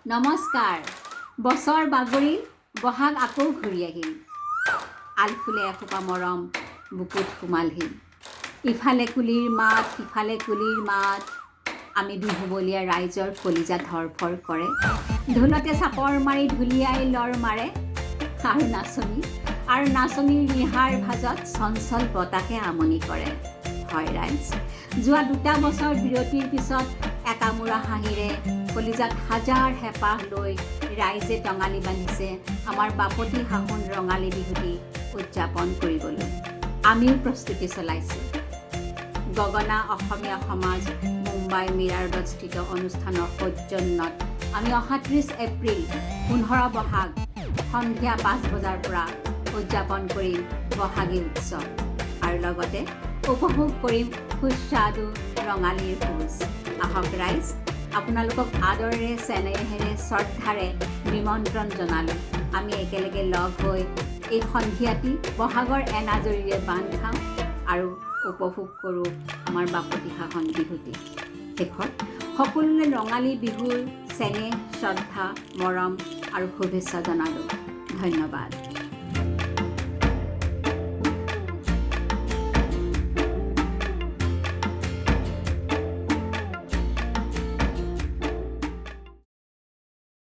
নমস্কাৰ। বছৰ বাগৰি বহাগ আকৌ ঘূৰি আহিল। আলফুলে এসোপা মৰম বুকুত সোমালহি। ইফালে কুলিৰ মাত সিফালে কুলিৰ মাত। আমি বিহুবলীয়া ৰাইজৰ কলিজা ধৰফৰ কৰে। ঢোলতে চাপৰ মাৰি ঢুলিয়াই লৰ মাৰে। আৰু নাচনীৰ ৰিহাৰ ভাজত চঞ্চল বতাহে আমনি কৰে। হয় ৰাইজ, যোৱা 2টা বছৰ বিৰতিৰ পিছত একামোৰা হাঁহিৰে কলিজাত হাজাৰ হেঁপাহ লৈ ৰাইজে টঙালি বান্ধিছে আমাৰ বাপতি সাহোন ৰঙালী বিহুটি উদযাপন কৰিবলৈ। আমিও প্ৰস্তুতি চলাইছোঁ। গগনা অসমীয়া সমাজ মুম্বাই মীৰা ৰোডত স্থিত অনুষ্ঠানৰ সৌজন্যত আমি অহা 30 এপ্ৰিল 15 বহাগ সন্ধিয়া 5 বজাৰ পৰা উদযাপন কৰিম বহাগী উৎসৱ আৰু লগতে উপভোগ কৰিম সুস্বাদু ৰঙালীৰ ভোজ। আহক ৰাইজ, আপোনালোকক আদৰেৰে চেনেহেৰে শ্ৰদ্ধাৰে নিমন্ত্ৰণ জনালোঁ। আমি একেলগে লগ হৈ এই সন্ধিয়াটি বহাগৰ এনাজৰীৰে বান্ধ খাওঁ আৰু উপভোগ কৰোঁ আমাৰ বাপতি সাহন বিহুটি। শেষত সকলোৰে ৰঙালী বিহুৰ চেনেহ শ্ৰদ্ধা মৰম আৰু শুভেচ্ছা জনালোঁ। ধন্যবাদ।